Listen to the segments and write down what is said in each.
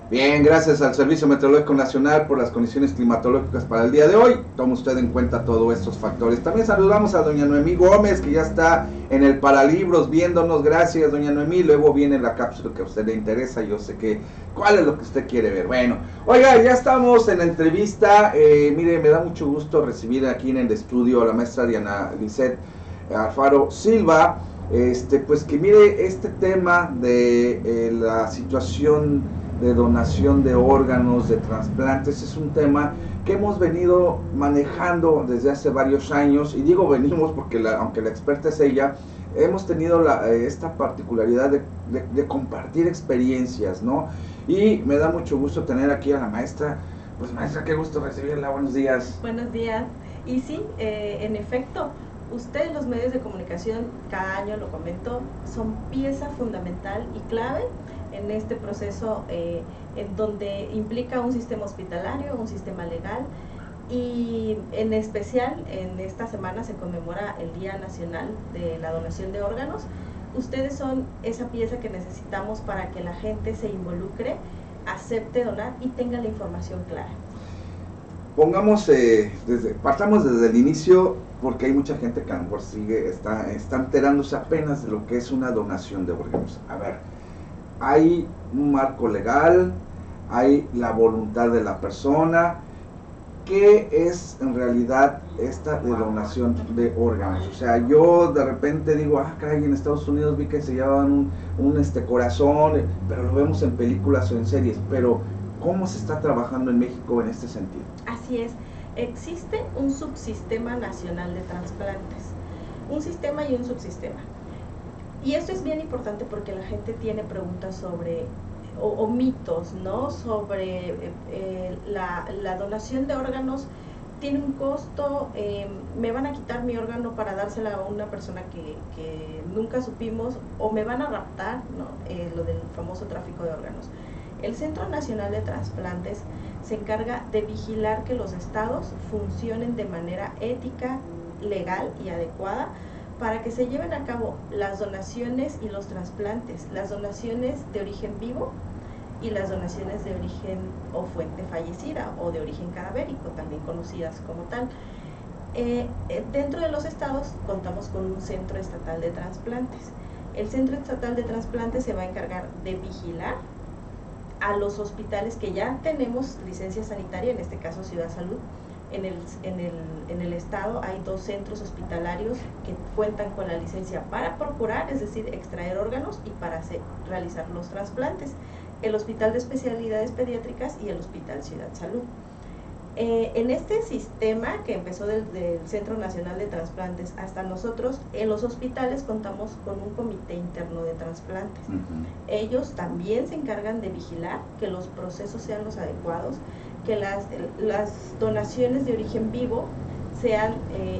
Bien, gracias al Servicio Meteorológico Nacional por las condiciones climatológicas para el día de hoy. Toma usted en cuenta todos estos factores. También saludamos a doña Noemí Gómez, que ya está en el Paralibros viéndonos. Gracias, doña Noemí. Luego viene la cápsula que a usted le interesa. Yo sé que cuál es lo que usted quiere ver. Bueno, oiga, ya estamos en la entrevista. Mire, me da mucho gusto recibir aquí en el estudio a la maestra Diana Lisset Alfaro Silva. Pues que mire, este tema de la situación de donación de órganos, de trasplantes, es un tema que hemos venido manejando desde hace varios años, y digo venimos porque aunque la experta es ella, hemos tenido esta particularidad de compartir experiencias, ¿no? Y me da mucho gusto tener aquí a la maestra. Pues maestra, qué gusto recibirla, buenos días. Buenos días. Y sí, en efecto, ustedes los medios de comunicación, cada año lo comento, son pieza fundamental y clave en este proceso en donde implica un sistema hospitalario, un sistema legal, y en especial en esta semana se conmemora el Día Nacional de la Donación de Órganos. Ustedes son esa pieza que necesitamos para que la gente se involucre, acepte donar y tenga la información clara. Pongamos, partamos desde el inicio, porque hay mucha gente que a lo mejor está enterándose apenas de lo que es una donación de órganos. A ver, hay un marco legal, hay la voluntad de la persona. ¿Qué es en realidad esta de donación de órganos? O sea, yo de repente digo, caray, en Estados Unidos vi que se llevaban un corazón, pero lo vemos en películas o en series, pero ¿cómo se está trabajando en México en este sentido? Así es, existe un subsistema nacional de trasplantes, un sistema y un subsistema. Y esto es bien importante porque la gente tiene preguntas sobre, o mitos, ¿no? Sobre la donación de órganos. Tiene un costo, me van a quitar mi órgano para dársela a una persona que nunca supimos, o me van a raptar, ¿no? Lo del famoso tráfico de órganos. El Centro Nacional de Trasplantes se encarga de vigilar que los estados funcionen de manera ética, legal y adecuada para que se lleven a cabo las donaciones y los trasplantes, las donaciones de origen vivo y las donaciones de origen o fuente fallecida o de origen cadavérico, también conocidas como tal. Dentro de los estados contamos con un centro estatal de trasplantes. El centro estatal de trasplantes se va a encargar de vigilar a los hospitales que ya tenemos licencia sanitaria, en este caso Ciudad Salud. En el estado hay 2 centros hospitalarios que cuentan con la licencia para procurar, es decir, extraer órganos y para realizar los trasplantes: el Hospital de Especialidades Pediátricas y el Hospital Ciudad Salud. En este sistema que empezó desde el Centro Nacional de Trasplantes hasta nosotros, en los hospitales contamos con un comité interno de trasplantes. Ellos también se encargan de vigilar que los procesos sean los adecuados, que las donaciones de origen vivo sean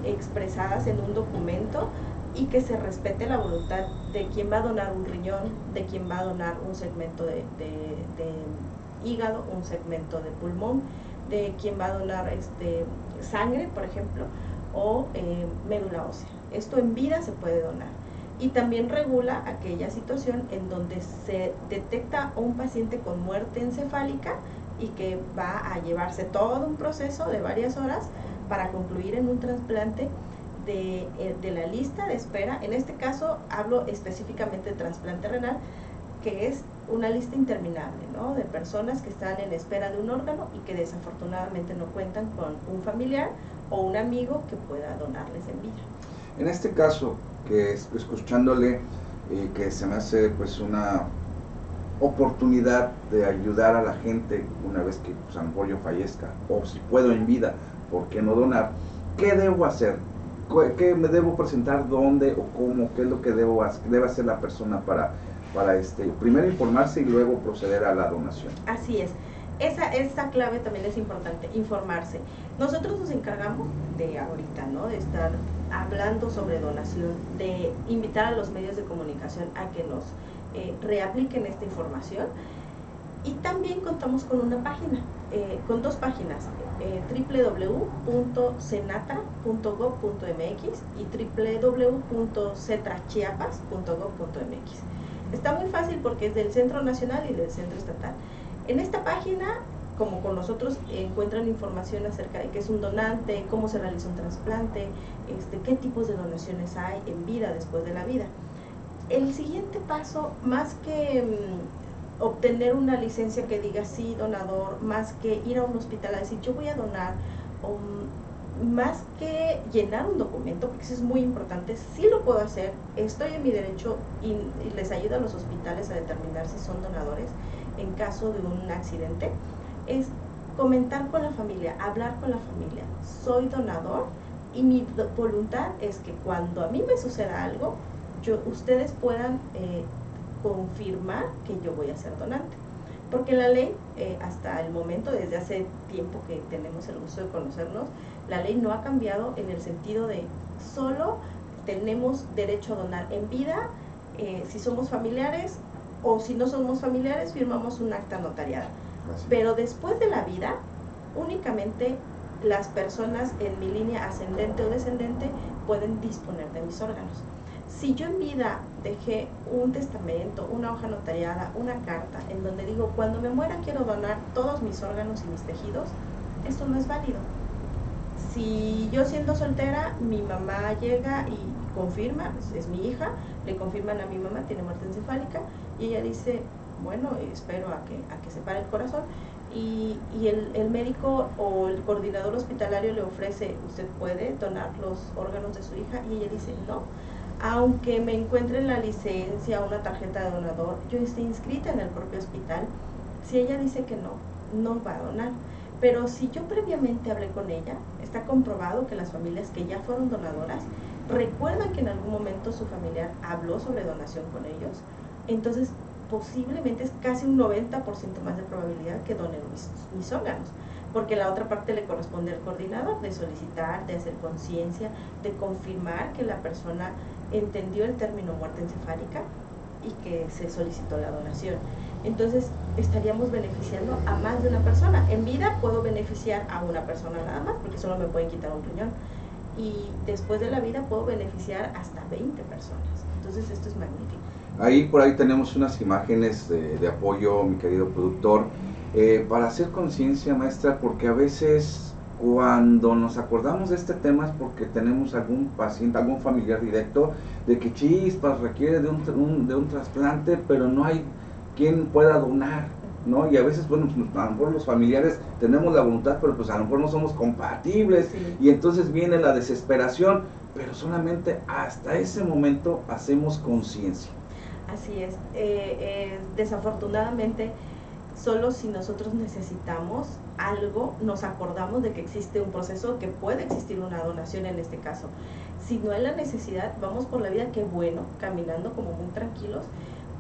expresadas en un documento y que se respete la voluntad de quien va a donar un riñón, de quien va a donar un segmento de hígado, un segmento de pulmón, de quien va a donar sangre, por ejemplo, o médula ósea. Esto en vida se puede donar. Y también regula aquella situación en donde se detecta un paciente con muerte encefálica y que va a llevarse todo un proceso de varias horas para concluir en un trasplante de la lista de espera. En este caso hablo específicamente de trasplante renal, que es una lista interminable, ¿no? De personas que están en espera de un órgano y que desafortunadamente no cuentan con un familiar o un amigo que pueda donarles en vida. En este caso, que escuchándole, que se me hace pues una oportunidad de ayudar a la gente una vez que pues, a lo mejor yo fallezca, o si puedo en vida, ¿por qué no donar? ¿Qué debo hacer? ¿Qué me debo presentar? ¿Dónde o cómo? ¿Qué es lo que debe hacer la persona para primero informarse y luego proceder a la donación? Así es. Esa clave también es importante, informarse. Nosotros nos encargamos de ahorita, ¿no? De estar hablando sobre donación, de invitar a los medios de comunicación a que nos reapliquen esta información. Y también contamos con una página, con 2 páginas, www.cenata.gov.mx y www.cetrachiapas.gov.mx. Está muy fácil porque es del Centro Nacional y del Centro Estatal. En esta página, como con nosotros, encuentran información acerca de qué es un donante, cómo se realiza un trasplante, qué tipos de donaciones hay en vida, después de la vida. El siguiente paso, más que obtener una licencia que diga sí, donador, más que ir a un hospital a decir yo voy a donar, o más que llenar un documento, porque eso es muy importante, sí lo puedo hacer, estoy en mi derecho y les ayuda a los hospitales a determinar si son donadores en caso de un accidente, es comentar con la familia, hablar con la familia, soy donador y mi voluntad es que cuando a mí me suceda algo, ustedes puedan confirmar que yo voy a ser donante. Porque la ley, hasta el momento, desde hace tiempo que tenemos el gusto de conocernos, la ley no ha cambiado en el sentido de solo tenemos derecho a donar en vida si somos familiares, o si no somos familiares firmamos un acta notariada. Pero después de la vida, únicamente las personas en mi línea ascendente o descendente pueden disponer de mis órganos. Si yo en vida dejé un testamento, una hoja notariada, una carta en donde digo cuando me muera quiero donar todos mis órganos y mis tejidos, esto no es válido. Si yo siendo soltera, mi mamá llega y confirma, es mi hija, le confirman a mi mamá, tiene muerte encefálica, y ella dice, bueno, espero a que se pare el corazón, y el médico o el coordinador hospitalario le ofrece, usted puede donar los órganos de su hija, y ella dice, no, aunque me encuentre en la licencia, una tarjeta de donador, yo esté inscrita en el propio hospital, si ella dice que no, no va a donar. Pero si yo previamente hablé con ella, está comprobado que las familias que ya fueron donadoras recuerdan que en algún momento su familiar habló sobre donación con ellos, entonces posiblemente es casi un 90% más de probabilidad que donen mis órganos, porque la otra parte le corresponde al coordinador de solicitar, de hacer conciencia, de confirmar que la persona entendió el término muerte encefálica y que se solicitó la donación. Entonces estaríamos beneficiando a más de una persona. En vida puedo beneficiar a una persona nada más, porque solo me pueden quitar un riñón, y después de la vida puedo beneficiar hasta 20 personas. Entonces esto es magnífico. Ahí por ahí tenemos unas imágenes de apoyo, mi querido productor, para hacer conciencia, maestra, porque a veces cuando nos acordamos de este tema es porque tenemos algún paciente, algún familiar directo, de que chispas requiere de un trasplante, pero no hay quien pueda donar, ¿no? Y a veces, bueno, pues, a lo mejor los familiares tenemos la voluntad, pero pues a lo mejor no somos compatibles, sí. Y entonces viene la desesperación, pero solamente hasta ese momento hacemos conciencia. Así es, desafortunadamente, solo si nosotros necesitamos algo, nos acordamos de que existe un proceso, que puede existir una donación en este caso. Si no hay la necesidad, vamos por la vida, qué bueno, caminando como muy tranquilos,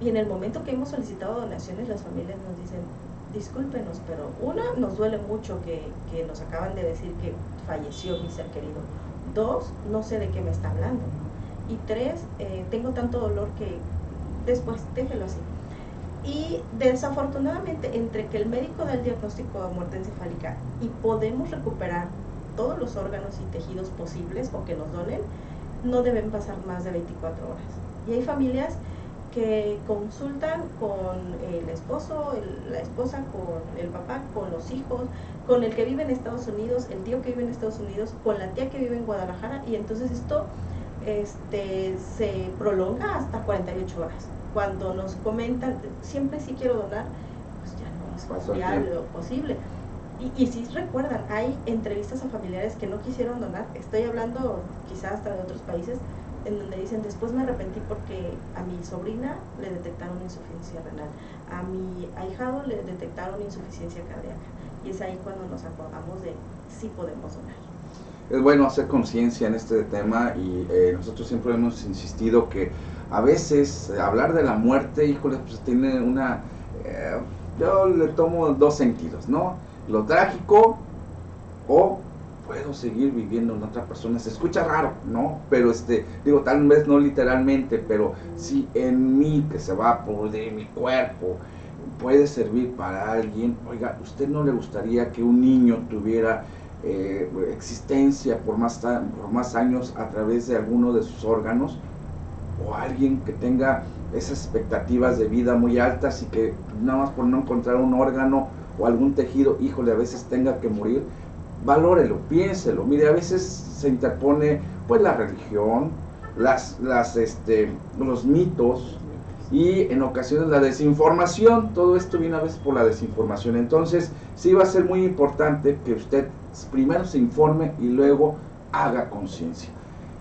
y en el momento que hemos solicitado donaciones, las familias nos dicen, discúlpenos, pero una, nos duele mucho que nos acaban de decir que falleció mi ser querido. Dos, no sé de qué me está hablando. Y tres, tengo tanto dolor que después déjelo así. Y desafortunadamente, entre que el médico da el diagnóstico de muerte encefálica y podemos recuperar todos los órganos y tejidos posibles o que nos donen, no deben pasar más de 24 horas. Y hay familias que consultan con el esposo, la esposa, con el papá, con los hijos, con el que vive en Estados Unidos, el tío que vive en Estados Unidos, con la tía que vive en Guadalajara, y entonces esto se prolonga hasta 48 horas. Cuando nos comentan, siempre sí quiero donar, pues ya no es viable o posible. Y si recuerdan, hay entrevistas a familiares que no quisieron donar, estoy hablando quizás hasta de otros países, en donde dicen, después me arrepentí porque a mi sobrina le detectaron insuficiencia renal, a mi ahijado le detectaron insuficiencia cardíaca, y es ahí cuando nos acordamos de sí podemos donar. Es bueno hacer conciencia en este tema, y nosotros siempre hemos insistido que a veces hablar de la muerte, híjole, pues tiene una, yo le tomo dos sentidos, ¿no? Lo trágico, o puedo seguir viviendo en otra persona. Se escucha raro, ¿no? Pero digo, tal vez no literalmente, pero si en mí, que se va a pudrir mi cuerpo, puede servir para alguien. Oiga, ¿usted no le gustaría que un niño tuviera existencia por más años a través de alguno de sus órganos? o alguien que tenga esas expectativas de vida muy altas y que nada más por no encontrar un órgano o algún tejido, híjole, a veces tenga que morir, valórelo, piénselo. Mire, a veces se interpone pues la religión, los mitos y en ocasiones la desinformación. Todo esto viene a veces por la desinformación. Entonces sí va a ser muy importante que usted primero se informe y luego haga conciencia.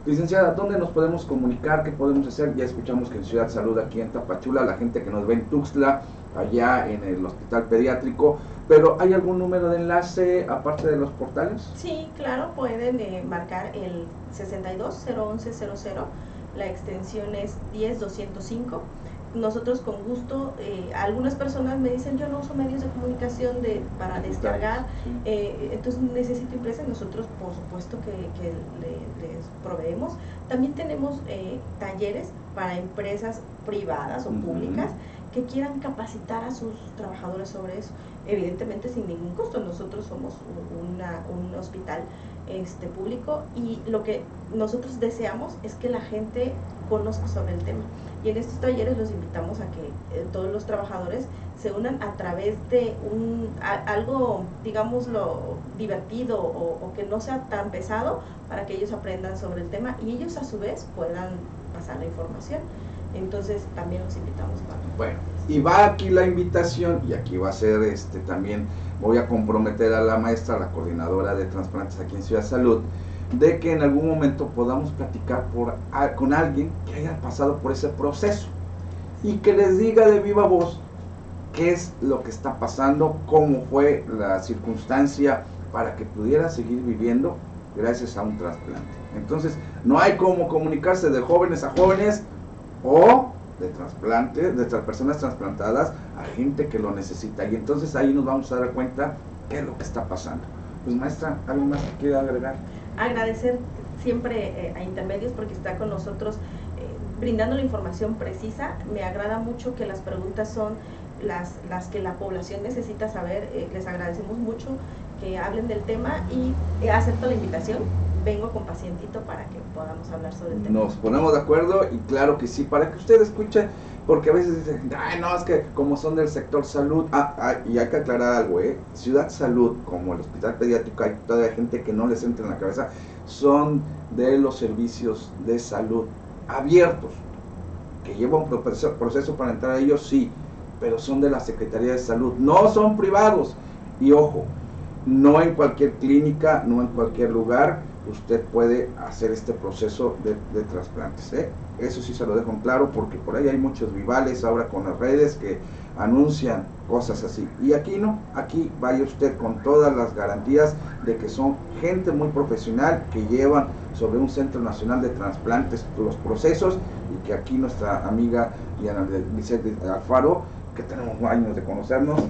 Licenciada, ¿dónde nos podemos comunicar? ¿Qué podemos hacer? Ya escuchamos que en Ciudad Salud, aquí en Tapachula, la gente que nos ve en Tuxtla, allá en el hospital pediátrico, pero ¿hay algún número de enlace aparte de los portales? Sí, claro, pueden marcar el 62-011-00, la extensión es 10-205. Nosotros con gusto, algunas personas me dicen, yo no uso medios de comunicación para descargar, entonces necesito impresa. Nosotros por supuesto que les proveemos. También tenemos talleres para empresas privadas o públicas que quieran capacitar a sus trabajadores sobre eso, evidentemente sin ningún costo. Nosotros somos un hospital público, y lo que nosotros deseamos es que la gente conozca sobre el tema, y en estos talleres los invitamos a que todos los trabajadores se unan a través de algo, digámoslo, divertido o que no sea tan pesado, para que ellos aprendan sobre el tema y ellos a su vez puedan pasar la información. Entonces también los invitamos para... Bueno, y va aquí la invitación, y aquí va a ser también voy a comprometer a la maestra, la coordinadora de trasplantes aquí en Ciudad Salud, de que en algún momento podamos platicar con alguien que haya pasado por ese proceso y que les diga de viva voz qué es lo que está pasando, cómo fue la circunstancia para que pudiera seguir viviendo gracias a un trasplante. Entonces, no hay cómo comunicarse de jóvenes a jóvenes o de trasplantes, de personas trasplantadas a gente que lo necesita, y entonces ahí nos vamos a dar cuenta qué es lo que está pasando. Pues maestra, ¿algo más que quiera agregar? Agradecer siempre a Intermedios porque está con nosotros brindando la información precisa. Me agrada mucho que las preguntas son las que la población necesita saber. Les agradecemos mucho que hablen del tema y acepto la invitación. Vengo con pacientito para que podamos hablar sobre el tema. Nos ponemos de acuerdo, y claro que sí, para que usted escuche, porque a veces dicen, ay no, es que como son del sector salud, y hay que aclarar algo, Ciudad Salud, como el hospital pediátrico, hay todavía gente que no les entra en la cabeza, son de los servicios de salud abiertos, que lleva un proceso para entrar a ellos, sí, pero son de la Secretaría de Salud, no son privados. Y ojo, no en cualquier clínica, no en cualquier lugar usted puede hacer este proceso de trasplantes, Eso sí se lo dejo en claro, porque por ahí hay muchos rivales ahora con las redes que anuncian cosas así, y aquí no, aquí vaya usted con todas las garantías de que son gente muy profesional, que llevan sobre un Centro Nacional de Trasplantes los procesos, y que aquí nuestra amiga Diana Vicente Alfaro, que tenemos años de conocernos,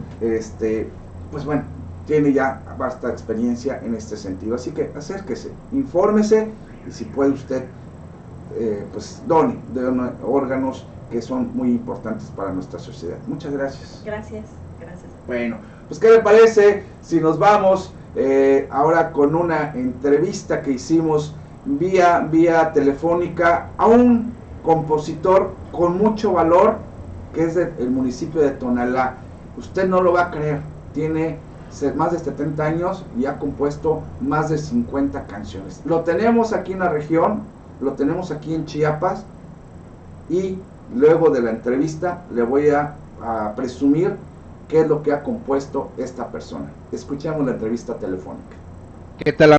pues bueno, tiene ya vasta experiencia en este sentido. Así que acérquese, infórmese, y si puede usted, pues done órganos que son muy importantes para nuestra sociedad. Muchas gracias. Gracias. Bueno, pues ¿qué le parece si nos vamos ahora con una entrevista que hicimos vía telefónica a un compositor con mucho valor, que es del municipio de Tonalá? Usted no lo va a creer, tiene más de 70 años y ha compuesto más de 50 canciones. Lo tenemos aquí en la región, lo tenemos aquí en Chiapas, y luego de la entrevista le voy a presumir qué es lo que ha compuesto esta persona. Escuchemos la entrevista telefónica. ¿Qué tal?